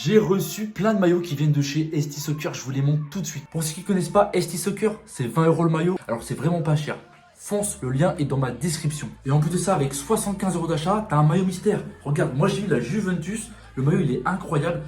J'ai reçu plein de maillots qui viennent de chez ST Soccer, je vous les montre tout de suite. Pour ceux qui ne connaissent pas ST Soccer, c'est 20 € le maillot, alors c'est vraiment pas cher. Fonce, le lien est dans ma description. Et en plus de ça, avec 75 € d'achat, t'as un maillot mystère. Regarde, moi j'ai eu la Juventus, le maillot il est incroyable.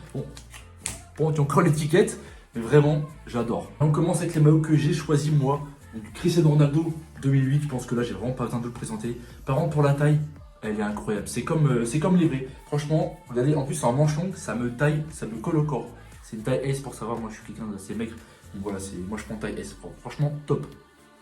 Bon, tu as encore l'étiquette, mais vraiment, j'adore. On commence avec les maillots que j'ai choisis moi. Donc Cristiano Ronaldo 2008, je pense que là j'ai vraiment pas besoin de le présenter. Par contre pour la taille, elle est incroyable. C'est comme les vrais. Franchement, regardez, en plus c'est en manche longue, ça me taille, ça me colle au corps. C'est une taille S pour savoir, moi je suis quelqu'un d'assez maigre. Donc voilà, moi je prends taille S. Franchement, top.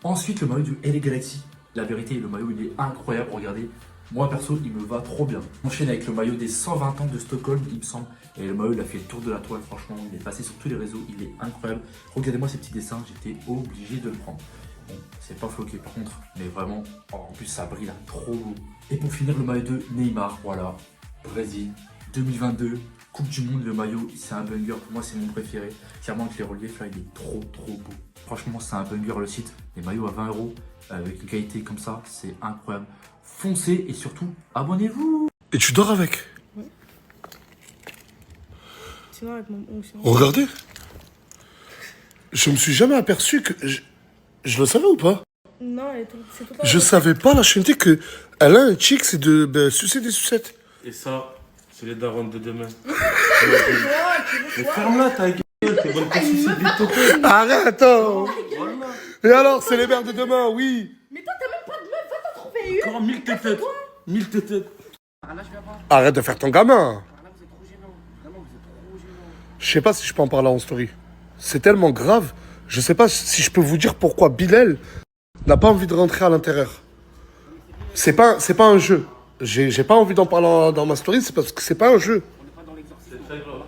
Ensuite, le maillot du LA Galaxy. La vérité, le maillot il est incroyable, regardez. Moi perso, il me va trop bien. On enchaîne avec le maillot des 120 ans de Stockholm, il me semble. Et le maillot, il a fait le tour de la toile, franchement. Il est passé sur tous les réseaux, il est incroyable. Regardez-moi ces petits dessins, j'étais obligé de le prendre. Bon, c'est pas floqué par contre, mais vraiment, en plus ça brille là, trop beau. Et pour finir, le maillot de Neymar, voilà, Brésil, 2022, Coupe du Monde, le maillot, c'est un banger, pour moi c'est mon préféré. Clairement que les reliefs là, il est trop beau. Franchement, c'est un banger le site, les maillots à 20 €, avec une qualité comme ça, c'est incroyable. Foncez et surtout, abonnez-vous. Et tu dors avec? Oui. Sinon avec mon oncle. Regardez. Je me suis jamais aperçu que... Je le savais ou pas? Non, c'est tout pas. Je savais pas la chaîneté que elle a un chic, c'est de sucer des sucettes. Et ça, c'est les darons de demain. Mais Ferme-la ta gueule, t'es bonne pour sucer des tocos. Arrête, attends. Et alors, c'est les mères de demain, oui. Mais toi, t'as même pas de meuf, va t'en trouver une. Encore 1000 têtes. 1000 têtes. Arrête de faire ton gamin. Je sais pas si je peux en parler en story. C'est tellement grave. Je sais pas si je peux vous dire pourquoi Bilal n'a pas envie de rentrer à l'intérieur. C'est pas un jeu. J'ai pas envie d'en parler dans ma story, c'est parce que c'est pas un jeu. C'est très grave.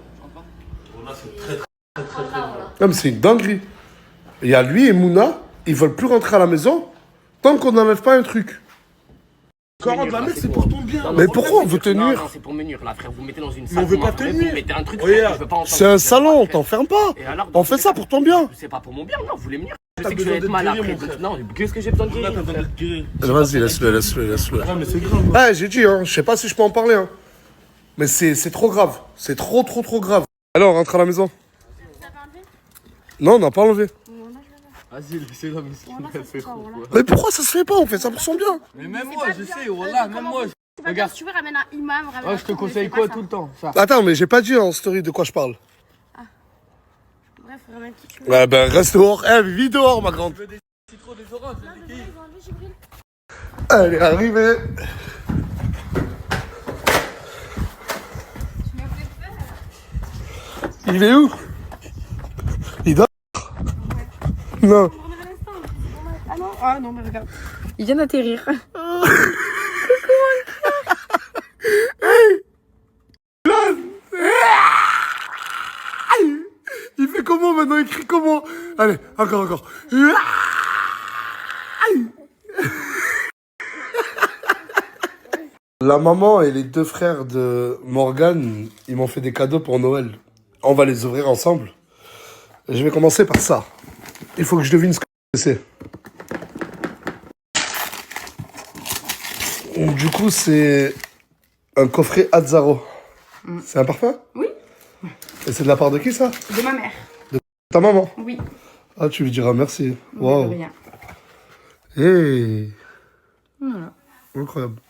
Là, c'est très grave. Non mais c'est une dinguerie. Il y a lui et Mouna, ils veulent plus rentrer à la maison tant qu'on n'enlève pas un truc. 40 la mec, c'est pour ton bien. Mais pourquoi on veut te nuire? Non, c'est pour me nuire là, frère. Vous mettez dans une salle. Mais on veut pas te vous nuire. mettez un truc, Regarde. frère, je veux pas entendre. C'est un salon, t'enfermes pas. Et alors, On fait ça pour ton bien. C'est pas pour mon bien, non, vous voulez me nuire. Je T'as sais que je vais être besoin mal d'être guéri, après. mon frère. Non, qu'est-ce que j'ai besoin de Là, guérir, t'as besoin frère. d'être guéri. Vas-y, laisse-le. Ah, mais c'est grave. Ouais, j'ai dit, hein, je sais pas si je peux en parler. Hein. Mais c'est trop grave. C'est trop grave. Alors, rentre à la maison. Non, on n'a pas enlevé. Vas-y, laissez-la, mais elle fait quoi. Mais pourquoi ça se fait pas? On fait ça pour son bien. Mais même moi, je sais, voilà, même moi. Regarde, si tu veux, ramène un imam. Ouais, je te conseille quoi tout le temps, ça. Attends, mais j'ai pas dit en story de quoi je parle. Bref, ramène qui tu veux. Ouais, ben reste dehors. Eh, vis dehors, ma grande. Tu veux des citrons, des oranges, des kiwis. Elle est arrivée. Il est où? Il dort? Non. Ah non, mais regarde. Il vient d'atterrir. Il fait comment maintenant? Il crie comment? Allez, encore. La maman et les deux frères de Morgane, ils m'ont fait des cadeaux pour Noël. On va les ouvrir ensemble. Je vais commencer par ça. Il faut que je devine ce que c'est. Du coup, c'est un coffret Azzaro. C'est un parfum? Oui. Et c'est de la part de qui, ça? De ma mère. Ta maman? Oui. Ah, tu lui diras merci. De Waouh. rien. Hey. Voilà. Incroyable.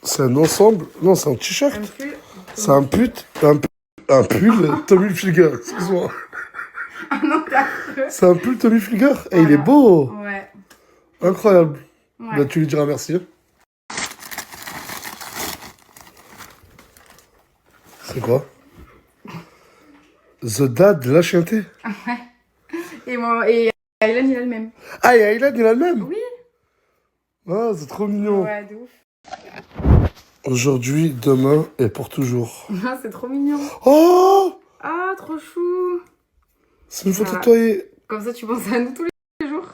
C'est un ensemble. Non, c'est un t-shirt. Un pull. C'est un pull Tommy Hilfiger. Excuse-moi. Ah non, t'es affreux. C'est un pull Tommy Hilfiger. Et il est beau. Ouais. Incroyable. Ouais. Bah, tu lui diras merci. C'est quoi? The Dad, la chienté. Et Aylan, il a le même. Ah, et Aylan, il a le même? Oui. Ah, c'est trop mignon. Ouais, de ouf. Aujourd'hui, demain et pour toujours. Ah, c'est trop mignon. Oh! Ah, trop chou. C'est une photo de Voilà. toi et... Comme ça, tu penses à nous tous les jours.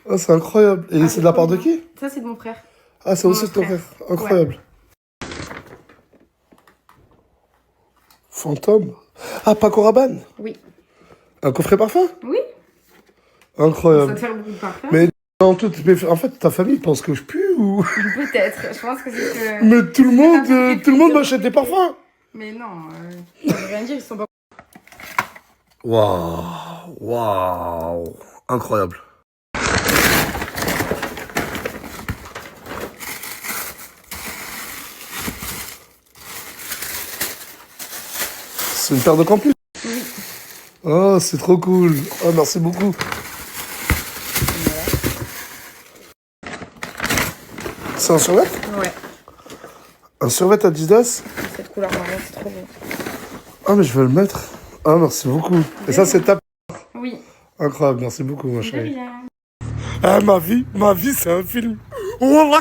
Ah, c'est incroyable. Et Ah, c'est de la part de qui? Ça, c'est de mon frère. Ah, c'est Mon aussi de ton frère. frère. Incroyable. Fantôme. Ah, Paco Rabanne. Oui. Un coffret parfum? Oui. Incroyable. Ça te fait beaucoup de parfum. Mais en fait, ta famille pense que je pue ou... Peut-être. Je pense que c'est que... Mais tout le monde m'achète des parfums. Mais non, ça veut rien dire, ils sont pas... Waouh. Incroyable. C'est une paire de campus? Oui. Oh, c'est trop cool. Oh, merci beaucoup. C'est un survêt? Ouais. Un survêt Adidas? Cette couleur marron, c'est trop beau. Ah, mais je vais le mettre. Ah, merci beaucoup. Et ça, c'est ta... Oui. Incroyable, merci beaucoup, ma De chérie. rien. Ah, ma vie, c'est un film. Oh là,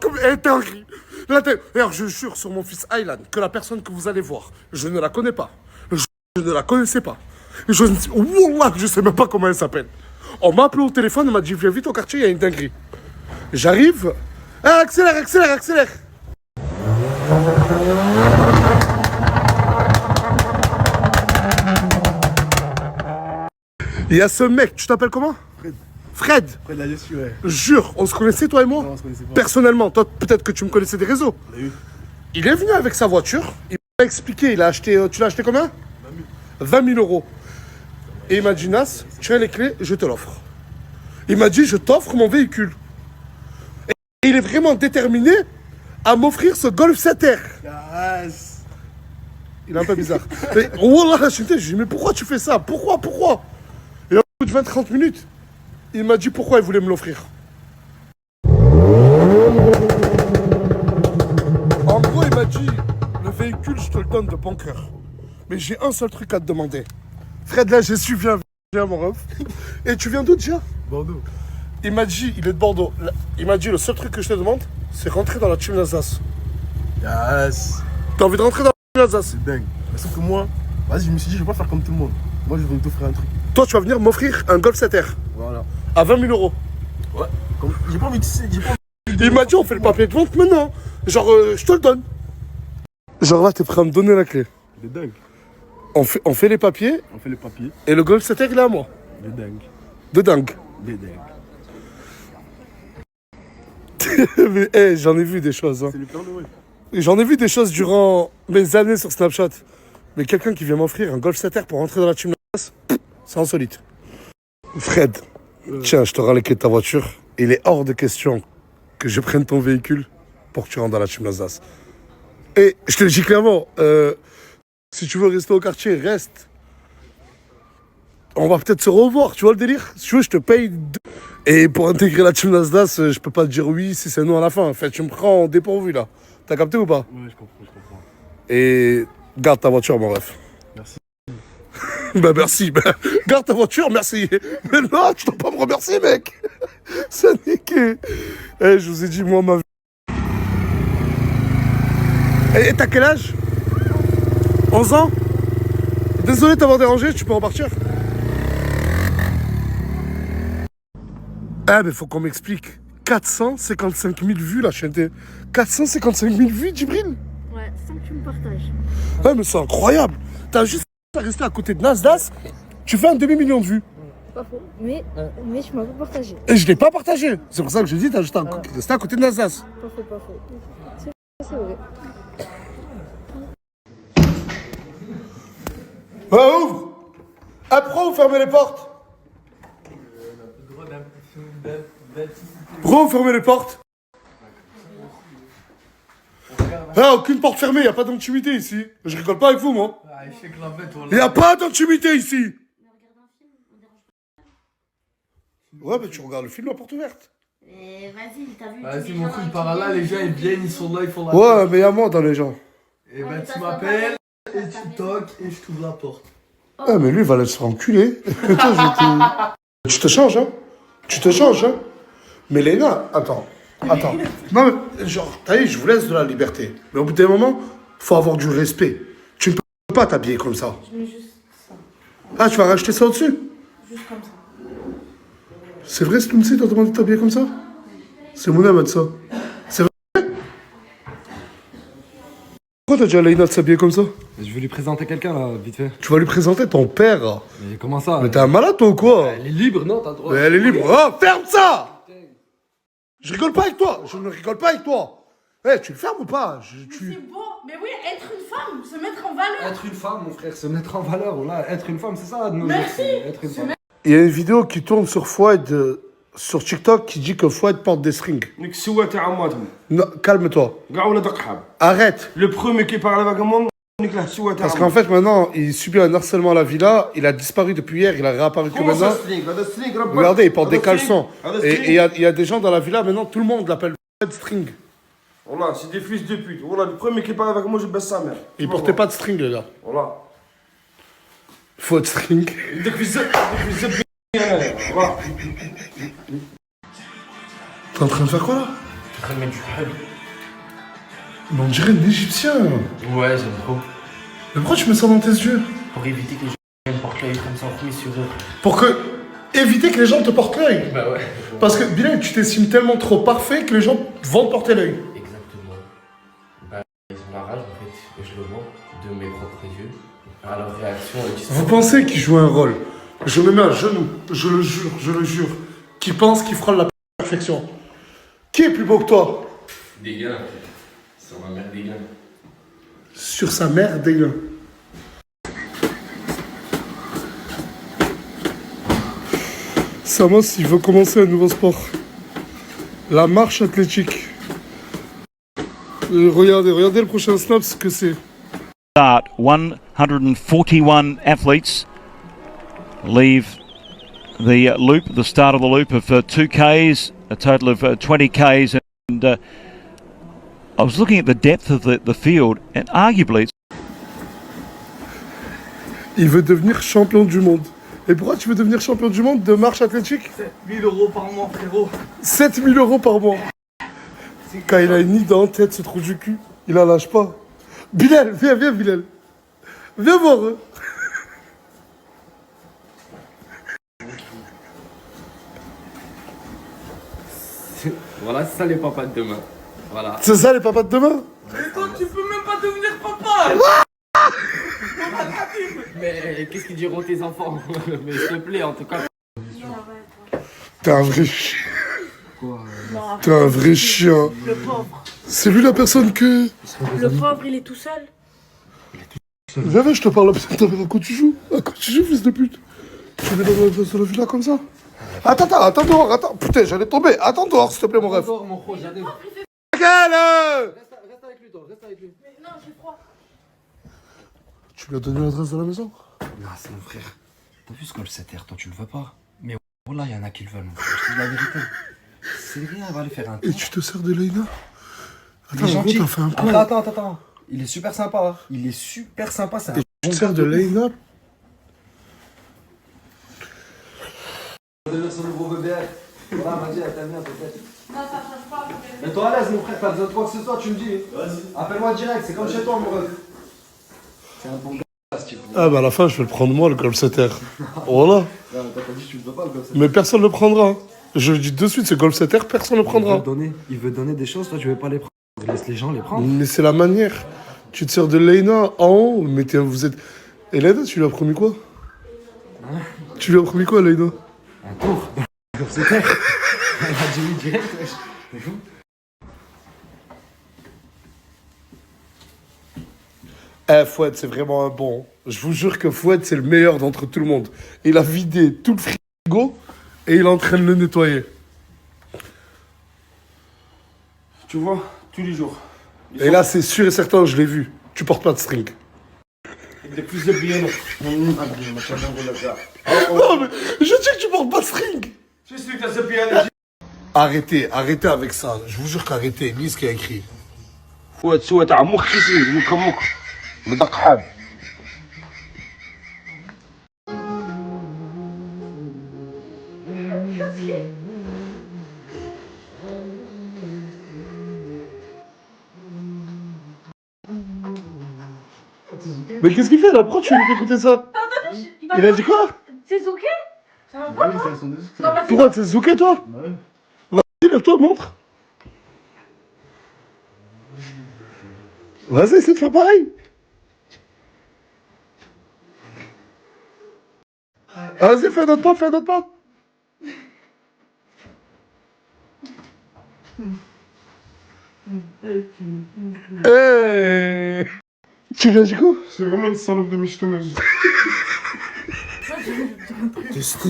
comme elle est dinguerie. D'ailleurs, je jure sur mon fils Aylan que la personne que vous allez voir, je ne la connais pas. Je ne la connaissais pas. Wallah, je sais même pas comment elle s'appelle. On m'a appelé au téléphone, on m'a dit viens vite au quartier, il y a une dinguerie. J'arrive. Ah, accélère. Il y a ce mec, tu t'appelles comment? Fred. Après de la gestion, ouais. Jure, on se connaissait toi et moi? Non, on se connaissait pas. Personnellement, toi peut-être que tu me connaissais des réseaux. On a eu. Il est venu avec sa voiture, il m'a expliqué, il a acheté, tu l'as acheté combien? 20 000 euros. Et il m'a dit Nas, tiens les clés, je te l'offre. Il m'a dit je t'offre mon véhicule. Et il est vraiment déterminé à m'offrir ce Golf 7R. Yes. Il est un peu bizarre. Mais wallah, je lui ai dit mais pourquoi tu fais ça? Pourquoi? Et au bout de 20-30 minutes, il m'a dit pourquoi il voulait me l'offrir. En gros, il m'a dit, le véhicule, je te le donne de bon cœur. Mais j'ai un seul truc à te demander. Fred, là, j'ai su, viens mon ref. Et tu viens d'où déjà? Bordeaux. Il m'a dit, il est de Bordeaux. Il m'a dit, le seul truc que je te demande, c'est rentrer dans la team Alsace. Yes. T'as envie de rentrer dans la team Alsace? C'est dingue. Mais sauf que moi, vas-y, je me suis dit, je vais pas faire comme tout le monde. Moi, je vais t'offrir un truc. Toi, tu vas venir m'offrir un Golf 7R Voilà. à 20 000 euros. Ouais. Comme... J'ai pas envie de. Il m'a dit, on fait le papier de vente maintenant. Genre, je te le donne. Genre là, t'es prêt à me donner la clé. De dingue. On fait les papiers On fait les papiers. et le Golf 7R, il est à moi. De dingue. De dingue. De dingue. Mais hey, j'en ai vu des choses. Hein. C'est le plan de ouais. J'en ai vu des choses durant mes années sur Snapchat. Mais quelqu'un qui vient m'offrir un Golf 7R pour rentrer dans la team Alsace, c'est insolite. Fred, tiens, je te rends les clés de ta voiture. Il est hors de question que je prenne ton véhicule pour que tu rentres dans la team Alsace. Et je te le dis clairement, si tu veux rester au quartier, reste. On va peut-être se revoir, tu vois le délire? Si tu veux, je te paye. Et pour intégrer la team Alsace, je peux pas te dire oui si c'est non à la fin. En fait, tu me prends en dépourvu là. T'as capté ou pas? Ouais, je comprends. Et garde ta voiture, mon ref. Merci. Bah merci, bah, garde ta voiture, merci. Mais non, tu dois pas me remercier, mec. C'est niqué. Eh, je vous ai dit, moi, ma vie. Et t'as quel âge? 11 ans? Désolé de t'avoir dérangé, tu peux repartir. Ah, mais faut qu'on m'explique. 455 000 vues, la chaîne. 455 000 vues, Djibril? Ouais, sans que tu me partages. Ouais, mais c'est incroyable. T'as juste à rester à côté de Nasdaq, tu fais un demi-million de vues. Pas faux. Mais tu m'as pas partagé. Et je l'ai pas partagé. C'est pour ça que je dis, t'as juste à rester à côté de Nasdaq. Pas faux. C'est vrai. Ouais, ouvre. Après, vous fermez les portes. Pourquoi vous fermez les portes? Ah, aucune porte fermée, y a pas d'intimité ici. Je rigole pas avec vous, moi. Y a pas d'intimité ici. Ouais, mais tu regardes le film à porte ouverte. Vas-y, t'as vu. Vas-y, mon couille, par là, les gens ils viennent, ils sont là, ils font la Ouais, mais y a moi dans les gens. Et ben tu m'appelles, et tu toques, et je t'ouvre la porte. Ah, mais lui, il va aller se faire enculer. Toi, tu te changes, hein. Tu te changes, hein. Mais Léna, attends. Attends. Non, mais genre, t'as vu, je vous laisse de la liberté. Mais au bout d'un moment, faut avoir du respect. Tu ne peux pas t'habiller comme ça. Je mets juste ça. Ah, tu vas racheter ça au-dessus? Juste comme ça. C'est vrai, Sloumsi, t'as demandé de t'habiller comme ça? C'est mon âme, ça. C'est vrai? Pourquoi t'as dit à Leïna de s'habiller comme ça? Je vais lui présenter quelqu'un là, vite fait. Tu vas lui présenter ton père. Mais comment ça? Mais t'es un malade, toi, ou quoi? Elle est libre, non? T'as le droit. Mais elle est libre. Oh, ferme ça! Je rigole pas avec toi. Je ne rigole pas avec toi. Eh, tu le fermes ou pas? C'est beau. Mais oui, être une femme, se mettre en valeur. Être une femme, mon frère, se mettre en valeur, voilà. Être une femme, c'est ça, de nos jours, Merci. c'est être une femme. Il y a une vidéo qui tourne sur Fouad, sur TikTok, qui dit que Fouad porte des strings. نك سوات عماتهم Non, calme-toi. كاع ولاد قحاب Arrête. لو برومي كي بارل avec moi نك له سوات Parce qu'en fait, maintenant, il subit un harcèlement à la villa. Il a disparu depuis hier. Il a réapparu que Comment ça maintenant. string هذا string راه Regardez, il porte des هذا string. caleçons. هذا Et string. il y a des gens dans la villa, maintenant, tout le monde l'appelle Fouad String. والله سي دي فيس دو بوت والله لو برومي كي بارل avec moi je baisse sa mère Il portait pas de string, le gars. والله Fouad String. ديك في الزب ديك في الزب والله T'es en train de faire quoi là? Je suis en train de mettre du hub. Mais on dirait un Égyptien. Ouais, j'aime trop. Mais pourquoi tu mets ça dans tes yeux? Pour éviter que les gens me portent l'œil comme ça en remis sur eux. Pour que. Éviter que les gens te portent l'œil. Bah ouais. Parce que, Bilal, tu t'estimes tellement trop parfait que les gens vont te porter l'œil. Exactement. Bah, ils ont la rage en fait, et je le vois de mes propres yeux. À leur réaction, ils disent. Vous pensez qu'il joue un rôle? Je me mets à genoux, je le jure, qui pense qu'il fera la perfection. Qui est plus beau que toi? Des gains. Sur ma mère, des gains. Sur sa mère, des gars. Samos, il veut commencer un nouveau sport. La marche athlétique. Regardez le prochain snap, ce que c'est. Start 141 athletes leave the loop, the start of the loop of 2Ks, a total of 20Ks, and I was looking at the depth of the field, and arguably it's Il veut devenir champion du monde. Et pourquoi tu veux devenir champion du monde de marche athlétique? 1000 € par mois, frérot. 7000 € par mois. Quand il a une idée en tête, ce trou du cul, il la lâche pas. Bilal, viens, Bilal. Viens voir. Voilà, c'est ça les papas de demain. Voilà. C'est ça les papas de demain? Et toi, tu peux même pas devenir papa. Mais qu'est-ce qu'ils diront tes enfants? Mais s'il te plaît, en tout cas. T'es un vrai chien. Non, T'es un vrai chien. le pauvre. C'est lui la personne que... Le pauvre, il est tout seul. Viens, je te parle. Putain, à quoi tu joues? À quoi tu joues, fils de pute? Tu mets dans la villa comme ça? Attends dehors, attends. Putain, j'allais tomber. Attends dehors, s'il te plaît, mon ref. Mon pro, j'arrive. Gueule! Reste avec lui, toi, reste avec lui. Mais non, j'ai froid. Tu lui as donné l'adresse de la maison? Non, c'est mon frère. T'as vu ce call 7R, toi tu le veux pas? Mais voilà, il y en a qui le veulent, mon frère. Je te dis la vérité. C'est rien, on va aller faire un tour. Et tu te sers de Leïna? Il Attends, est en gros, gentil. t'as fait un plan. Attends. Il est super sympa, hein. Il est super sympa, c'est un Et tu te sers de Leïna? On devient son nouveau bébé. Voilà, vas-y, elle t'aime bien peut-être. Non, ça change pas. Mais toi à l'aise, mon frère, t'as besoin de quoi que ce soit, tu me dis. Vas-y. Appelle-moi direct, c'est comme chez toi, mon ref. C'est un bon gars, ce type. Ah bah à la fin, je vais le prendre moi, le Golf 7R. Voilà. Non, mais t'as dit que tu le veux pas, le gosse. Mais personne ne le prendra. Je le dis de suite, ce Golf 7R, personne ne le prendra. Il veut donner des choses, toi tu veux pas les prendre. Laisse les gens les prendre. Mais c'est la manière. Tu te sers de Leïna en haut, mais vous êtes... Et Leïna, tu lui as promis quoi? Tu lui as promis quoi, Leïna? Un tour. Comme c'était. Elle a dit oui direct, wesh. C'est fou. Eh, Fouad, c'est vraiment un bon. Je vous jure que Fouad, c'est le meilleur d'entre tout le monde. Il a vidé tout le frigo et il est en train de le nettoyer. Tu vois, tous les jours. Et là, c'est sûr et certain, je l'ai vu. Tu portes pas de string. ديك في الزب بيانو ما كان نقول لك كاع Non, mais je dis que tu portes pas de string. شو سويت الزب بيانو Arrêtez avec ça. Je vous jure qu'arrêtez. Lis ce qu'il y a écrit. فوات سوى تاع مخ خيسي مخ مخ مدق حاب Mais qu'est-ce qu'il fait là? Pourquoi tu lui fais écouter ça? Il a dit quoi? C'est Zouké? Ça va pas? Pourquoi t'es zouké toi? Vas-y, lève-toi, montre. Vas-y, essaie de faire pareil. Vas-y, fais notre pas, fais notre pas. Hey. Tu viens du coup? C'est vraiment une salope de michetonneuse.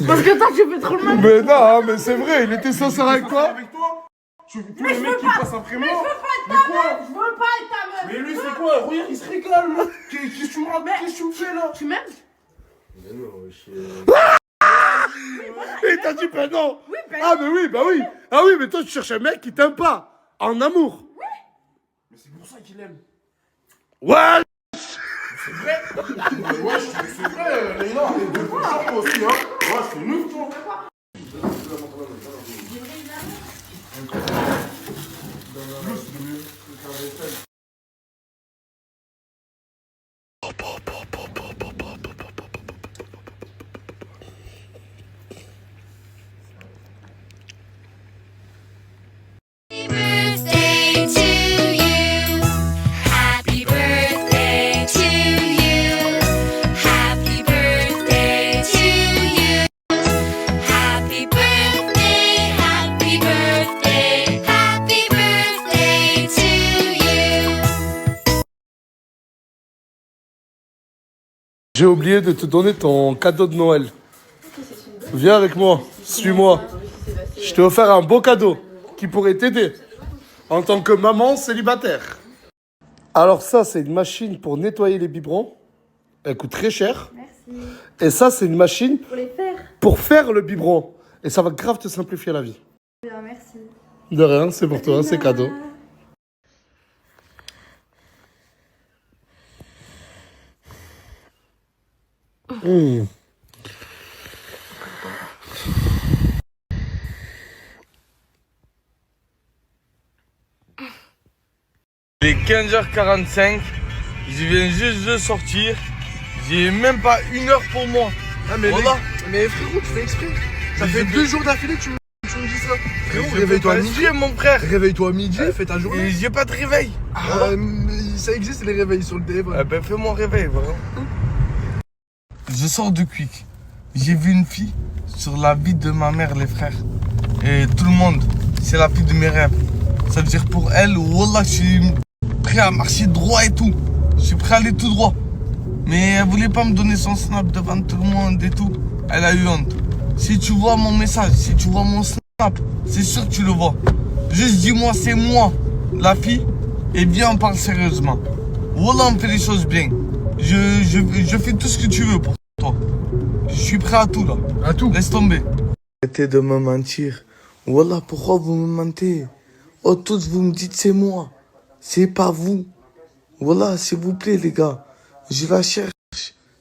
Parce que toi, tu fais trop le mal. Mais non, mais c'est vrai, il était sincère avec toi. Avec toi? Tous les mecs qui passent après moi. Mais quoi? Je veux pas être ta meuf. Mais lui, c'est quoi? Regarde, il se régale, là. Qu'est-ce que tu me racontes? Qu'est-ce que tu me fais là? Tu m'aimes? Il t'a dit ben non. Oui, ben Ah mais oui, bah oui. Ah oui, mais toi tu cherches un mec qui t'aime pas. En amour. Mais c'est pour ça qu'il aime. Ouais. C'est vrai. Ouais, c'est vrai, Léna. Et de toi aussi, hein. Ouais, c'est nous, toi. Birthday to you. Happy birthday to you. Happy birthday to you. Happy birthday, happy birthday, happy birthday to you. J'ai oublié de te donner ton cadeau de Noël. Viens avec moi, suis-moi. Je t'ai offert un beau cadeau qui pourrait t'aider en tant que maman célibataire. Alors ça, c'est une machine pour nettoyer les biberons. Elle coûte très cher. Merci. Et ça, c'est une machine Pour les faire. pour faire le biberon. Et ça va grave te simplifier la vie. Bien, merci. De rien, c'est pour toi, c'est cadeau. Mmh. Il est 15h45, je viens juste de sortir, j'ai même pas une heure pour moi. Ah, mais, Voilà. mais frérot, tu fais exprès. Ça fait 2 jours d'affilée que tu me dis ça. Frérot, Je réveille-toi à peux pas midi. suivre, mon frère. Réveille-toi à midi, fais ta journée. Et j'ai pas de réveil. Ça existe les réveils sur le téléphone. Ah ben fais mon réveil, voilà. Je sors de Quick. J'ai vu une fille sur la vie de ma mère, les frères. Et tout le monde, c'est la fille de mes rêves. Ça veut dire pour elle, wallah, je suis prêt à marcher droit et tout. Je suis prêt à aller tout droit. Mais elle voulait pas me donner son snap devant tout le monde et tout. Elle a eu honte. Si tu vois mon message, si tu vois mon snap, c'est sûr que tu le vois. Juste dis-moi, c'est moi, la fille, et viens, on parle sérieusement. Wallah, on fait les choses bien. Je fais tout ce que tu veux pour toi. Je suis prêt à tout là. À tout. Laisse tomber. Arrêtez de me mentir. Wallah, pourquoi vous me mentez? Oh, tous vous me dites c'est moi. C'est pas vous. Voilà, s'il vous plaît, les gars. Je la cherche.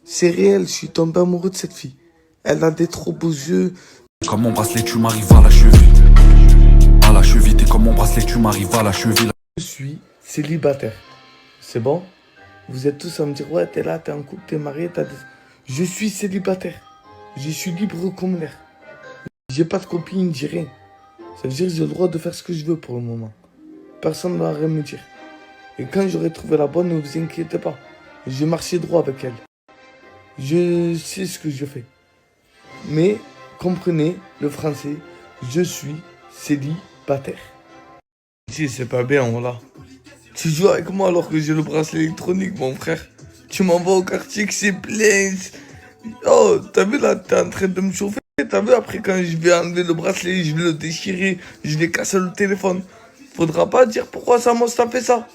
C'est réel, je suis tombé amoureux de cette fille. Elle a des trop beaux yeux. Comme mon bracelet, tu m'arrives à la cheville. À la cheville, t'es comme mon bracelet, tu m'arrives à la cheville. Je suis célibataire. C'est bon? Vous êtes tous à me dire, ouais, t'es là, t'es en couple, t'es marié, t'as des... Je suis célibataire. Je suis libre comme l'air. J'ai pas de copine, j'ai rien. Ça veut dire que j'ai le droit de faire ce que je veux pour le moment. Personne ne va rien me dire. Et quand j'aurai trouvé la bonne, ne vous inquiétez pas. Je vais marcher droit avec elle. Je sais ce que je fais. Mais, comprenez le français, je suis célibataire. Si, c'est pas bien, voilà. Tu joues avec moi alors que j'ai le bracelet électronique, mon frère. Tu m'envoies au quartier que c'est plein. Oh, t'as vu là, t'es en train de me chauffer. T'as vu après quand je vais enlever le bracelet, je vais le déchirer, je vais casser le téléphone. Faudra pas dire pourquoi ça m'a fait ça.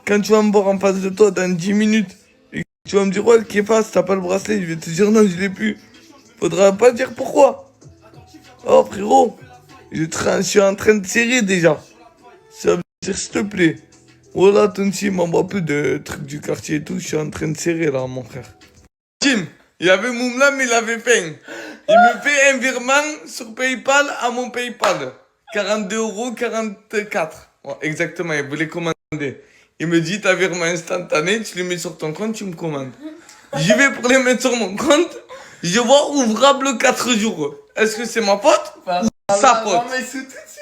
Quand tu vas me voir en face de toi dans 10 minutes, et que tu vas me dire ouais, qui est face, t'as pas le bracelet, je vais te dire non, je l'ai plus. Faudra pas dire pourquoi. Oh frérot, je suis en train de serrer déjà. Ça veut dire s'il te plaît. Voilà, Tonsi m'envoie plus de trucs du quartier et tout, je suis en train de serrer là, mon frère. Tim, il y avait Moumla, mais il avait faim. Il me fait un virement sur PayPal à mon PayPal. 42,44 €. Ouais, exactement, il voulait commander. Il me dit, t'as virement instantané, tu les mets sur ton compte, tu me commandes. J'y vais pour les mettre sur mon compte. Je vois ouvrable 4 jours. Est-ce que c'est ma pote ou sa pote?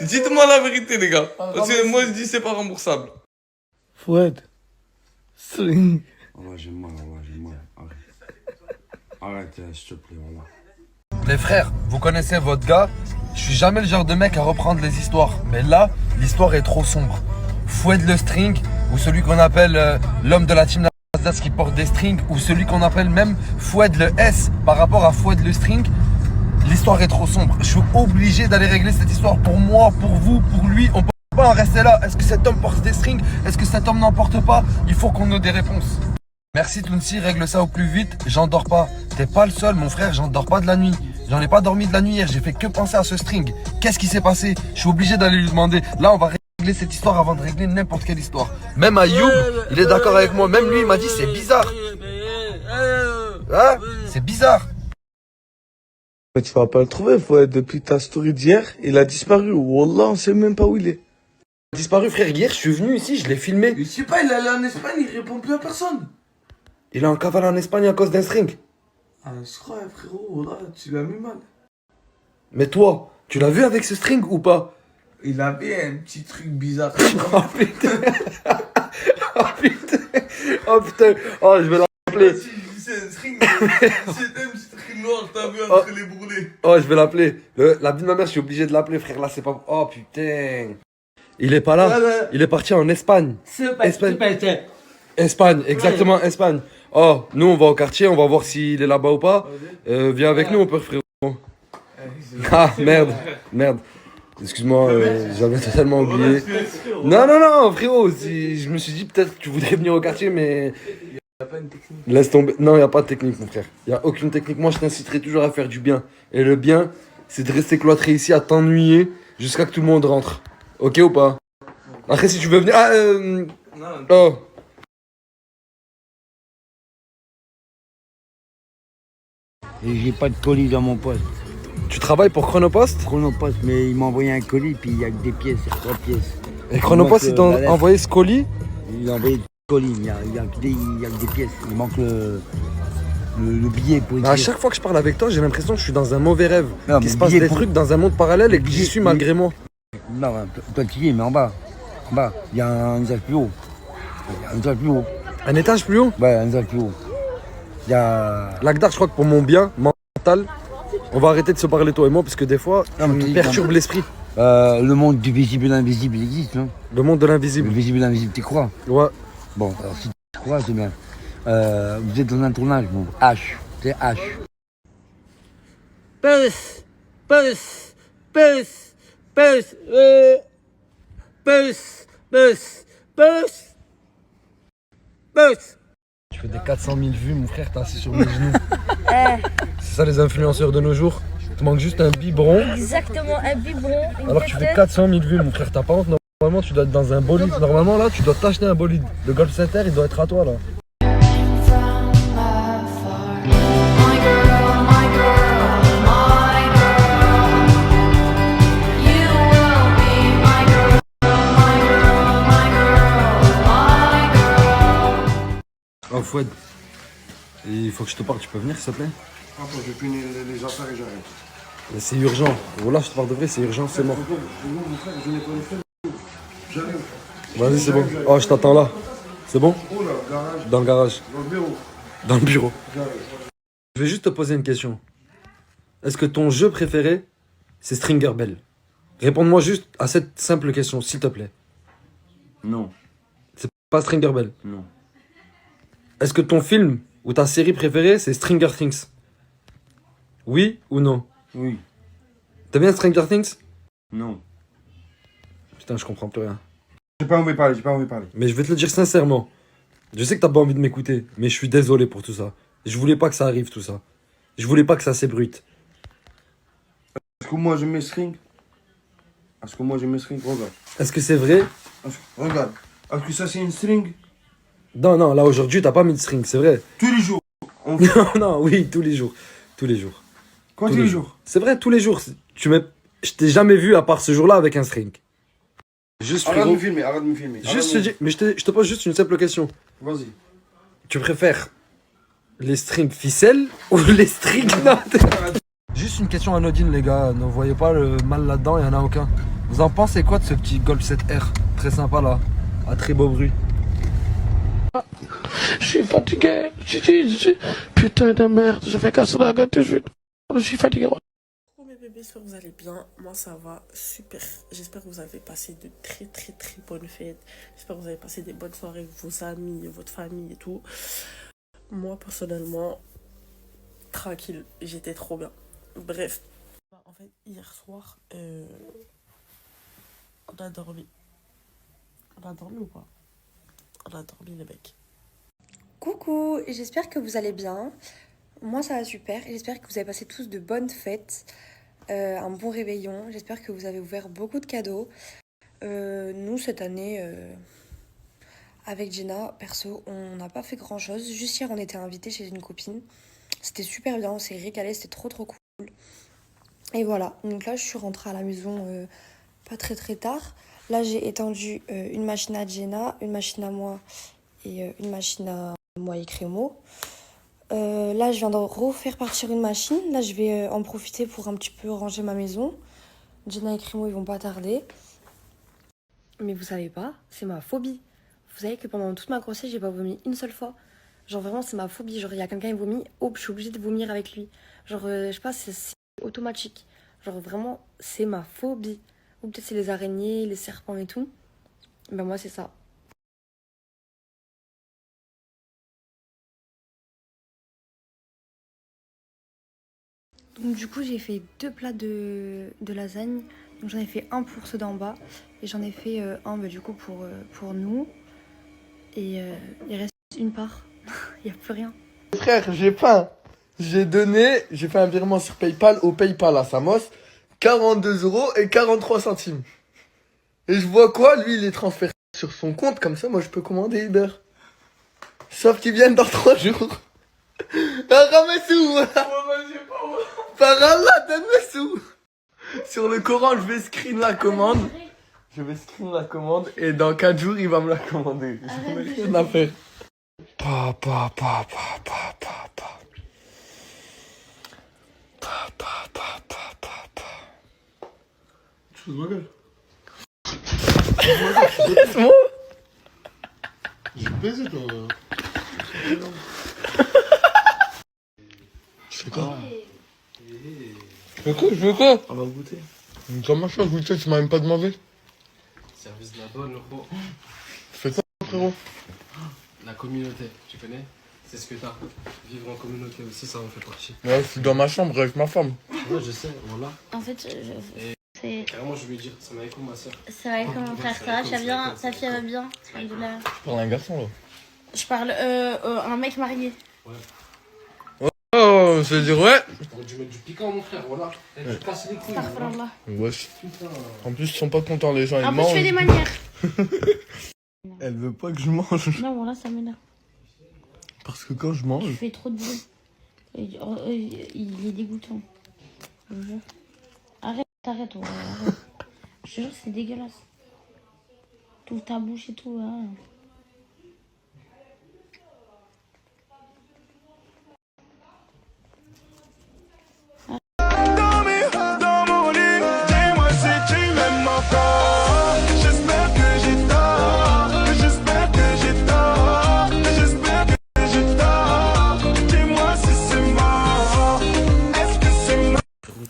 Dites-moi la vérité, les gars. Parce que moi, je dis c'est pas remboursable. Fouad. String. J'ai mal. Arrête, s'il te plaît, voilà. Les frères, vous connaissez votre gars. Je suis jamais le genre de mec à reprendre les histoires. Mais là, l'histoire est trop sombre. Fouad le string, ou celui qu'on appelle l'homme de la team Alsace qui porte des strings, ou celui qu'on appelle même Fouad le S par rapport à Fouad le string. L'histoire est trop sombre. Je suis obligé d'aller régler cette histoire pour moi, pour vous, pour lui. On peut pas en rester là. Est-ce que cet homme porte des strings? Est-ce que cet homme n'en porte pas? Il faut qu'on ait des réponses. Merci Tounsi, règle ça au plus vite. J'en dors pas. T'es pas le seul, mon frère, j'en dors pas de la nuit. J'en ai pas dormi de la nuit hier, j'ai fait que penser à ce string. Qu'est-ce qui s'est passé? Je suis obligé d'aller lui demander. Là, on va régler cette histoire avant de régler n'importe quelle histoire. Même Ayoub, il est d'accord avec moi. Même lui, il m'a dit c'est bizarre. Hein? C'est bizarre. Mais tu vas pas le trouver, Fouad. Depuis ta story d'hier, il a disparu. Wallah, on sait même pas où il est. Il a disparu, frère. Hier, je suis venu ici, je l'ai filmé. Je sais pas, il est allé en Espagne, il répond plus à personne. Il est en cavale en Espagne à cause d'un string. Ah, je crois, frérot, voilà, tu l'as mis mal. Mais toi, tu l'as vu avec ce string ou pas? Il avait un petit truc bizarre. Oh putain. Oh putain. Oh putain. Oh, je vais l'appeler. C'est un string, c'est un petit truc noir, t'as vu, entre les bourrelets. Oh, je vais l'appeler. La vie de ma mère, je suis obligé de l'appeler, frère. Là, c'est pas. Oh putain. Il est pas là. Il est parti en Espagne. Espagne, exactement, Espagne. Oh, nous, on va au quartier, on va voir s'il est là-bas ou pas. Viens avec nous, on peut, frérot. Ah, merde. Excuse-moi, j'avais totalement oublié. Non, frérot. Je me suis dit peut-être que tu voudrais venir au quartier, mais. Y a pas une technique. Laisse tomber. Non, y a pas de technique, mon frère. Y a aucune technique. Moi, je t'inciterai toujours à faire du bien. Et le bien, c'est de rester cloîtré ici à t'ennuyer jusqu'à que tout le monde rentre. Ok ou pas? Après, si tu veux venir. Ah, Non. Oh. Et j'ai pas de colis dans mon poste. Tu travailles pour Chronopost? Chronopost, mais il m'a envoyé un colis, puis il y a que des pièces, 3 pièces. Et Chronopost, il t'a envoyé ce colis? Il a envoyé des colis, il y a que des pièces. Il manque le billet pour écrire. À chaque fois que je parle avec toi, j'ai l'impression que je suis dans un mauvais rêve. Non, qu'il se passe des trucs dans un monde parallèle et que j'y suis malgré moi. Non, toi tu y es, mais en bas. Il y a un étage plus haut. Un étage plus haut? Ouais, un étage plus haut. Il y a... Lagdar, je crois que pour mon bien mental, on va arrêter de se parler toi et moi parce que des fois, tu me perturbes l'esprit. Le monde du visible et l'invisible, il existe, non? Le monde de l'invisible. Le visible et l'invisible, tu crois? Ouais. Bon, alors si tu crois, c'est bien. Vous êtes dans un tournage, bon. H, c'est H. Puss. Tu fais des 400 000 vues, mon frère, t'es assis sur mes genoux. C'est ça les influenceurs de nos jours. Il te manque juste un biberon. Exactement, un biberon. Alors que tu fais 400 000 vues, mon frère, t'as pas honte. Normalement, tu dois être dans un bolide. Normalement, là, tu dois t'acheter un bolide. Le Golf Center, il doit être à toi, là. Oh Fouad, il faut que je te parle, tu peux venir s'il te plaît? Attends, je finis les affaires et j'arrive. Mais c'est urgent, voilà je te parle de vrai, c'est urgent, c'est mort. Mon frère, je n'ai pas le feu. J'arrive. Vas-y c'est bon, oh je t'attends là, c'est bon? Où là, garage? Dans le garage. Dans le bureau? Dans le bureau. J'arrive. Je vais juste te poser une question. Est-ce que ton jeu préféré, c'est Stringer Bell? Réponds-moi juste à cette simple question, s'il te plaît. Non. C'est pas Stringer Bell? Non. Est-ce que ton film ou ta série préférée, c'est Stranger Things? Oui ou non? Oui. T'aimes bien Stranger Things? Non. Putain, je comprends plus rien. J'ai pas envie de parler, Mais je vais te le dire sincèrement. Je sais que t'as pas envie de m'écouter, mais je suis désolé pour tout ça. Je voulais pas que ça arrive, tout ça. Je voulais pas que ça s'ébruite. Est-ce que moi je mets string? Regarde. Est-ce que c'est vrai? Regarde. Est-ce que ça c'est une string? Non, là aujourd'hui t'as pas mis de string, c'est vrai. Tous les jours. Non, oui, tous les jours. Tous les jours. Quoi tous les jours? C'est vrai, tous les jours. Je t'ai jamais vu à part ce jour-là avec un string. Juste, Arrête de frérot. me filmer, arrête de me filmer. Juste, je te pose juste une simple question. Vas-y. Tu préfères les strings ficelles ou les strings non? Juste une question anodine, les gars. Ne voyez pas le mal là-dedans, il n'y en a aucun. Vous en pensez quoi de ce petit Golf 7R? Très sympa là, à très beau bruit. Je suis fatigué. Putain de merde, je vais casser la gueule tout de suite. Je suis fatigué. Oh mes bébés, j'espère que vous allez bien. Moi ça va super. J'espère que vous avez passé de très bonnes fêtes. J'espère que vous avez passé des bonnes soirées avec vos amis, votre famille et tout. Moi personnellement, tranquille, j'étais trop bien. Bref, en fait hier soir, on a dormi. On a dormi ou pas? On a dormi les mecs. Coucou, j'espère que vous allez bien. Moi ça va super, j'espère que vous avez passé tous de bonnes fêtes, un bon réveillon, j'espère que vous avez ouvert beaucoup de cadeaux. Nous cette année, avec Jenna, perso, on n'a pas fait grand chose. Juste hier on était invités chez une copine, c'était super bien, on s'est régalé, c'était trop cool. Et voilà, donc là je suis rentrée à la maison pas très tard. Là j'ai étendu une machine à Jenna, une machine à moi et une machine à moi et Crémo. Là je viens de refaire partir une machine. Là je vais en profiter pour un petit peu ranger ma maison. Jenna et Crémo ils vont pas tarder. Mais vous savez pas, c'est ma phobie. Vous savez que pendant toute ma grossesse j'ai pas vomi une seule fois. Genre vraiment c'est ma phobie. Genre il y a quelqu'un qui vomit, hop je suis obligée de vomir avec lui. Genre je sais pas, c'est automatique. Genre vraiment c'est ma phobie. Ou peut-être c'est les araignées, les serpents et tout. Ben moi c'est ça. Donc du coup j'ai fait 2 plats de lasagne. Donc j'en ai fait un pour ceux d'en bas. Et j'en ai fait un du coup pour nous. Et il reste une part. Il n'y a plus rien. Frère, j'ai faim. J'ai fait un virement sur PayPal au PayPal à Samos. 42,43 €. Et je vois quoi? Lui, il est transféré sur son compte. Comme ça, moi, je peux commander Uber. Sauf qu'ils viennent dans 3 jours. Ramesou. Par Allah, donne-moi sous. Sur le Coran, je vais screen la commande. Et dans 4 jours, il va me la commander. J'en ai rien à faire. Tu fous de ma gueule. Laisse-moi. J'ai baisé toi. Je fais quoi? Je veux quoi? On va goûter. Comment ça, goûter? Tu m'as même pas demandé. Service de la bonne, le gros. Fais quoi, frérot? La communauté, tu connais? C'est ce que t'as. Vivre en communauté aussi, ça en fait partie. Ouais, je suis dans ma chambre avec ma femme. Ouais, je sais, voilà. En fait, c'est... Carrément, je vais lui dire, ça m'a écho, ma soeur. C'est vrai que mon frère, ça va, tu vas bien? Ta fille, elle va bien? Alhamdoulilah. Je parle à un garçon, là. Je parle un mec marié. Oh, je veux dire, ouais. T'aurais dû mettre du piquant, mon frère, voilà. Tu casses les couilles. Astaghfirullah. Wesh. Putain. En plus, ils sont pas contents, les gens, ils En plus, mangent. je fais des manières. Elle veut pas que je mange. Non, voilà, ça m'énerve. Parce que quand je mange... Tu fais trop de bruit. Il est dégoûtant. Je te jure. Arrête, ouais, arrête. Je te jure, c'est dégueulasse. Tout ta bouche et tout, hein.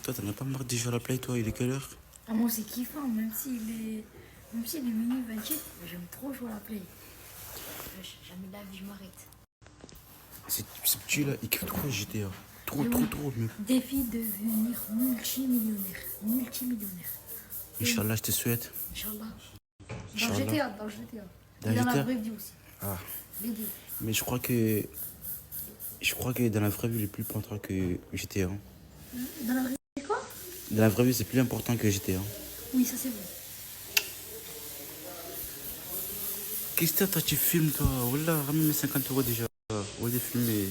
Toi, t'en as pas marre de jouer à la play, toi? Il est quelle heure? Ah, moi, c'est kiffant, même s'il est minuit 28, j'aime trop jouer à la play. Jamais de la vie, je m'arrête. Ce petit là, il kiffe trop GTA. Trop, mec. Défi de devenir multimillionnaire. Inch'Allah, je te souhaite. Inch'Allah. Inch'Allah. Dans GTA. Dans Et dans GTA? la vraie vie aussi. Ah. Les deux. Mais je crois que dans la vraie vie, il est plus important que GTA. Hein. Dans la vraie vie, quoi? Dans la vraie vie, c'est plus important que GTA. Oui, ça c'est vrai. Qu'est-ce que toi, tu filmes, toi? Wallah, ramène mes 50 € déjà. Au lieu de filmer.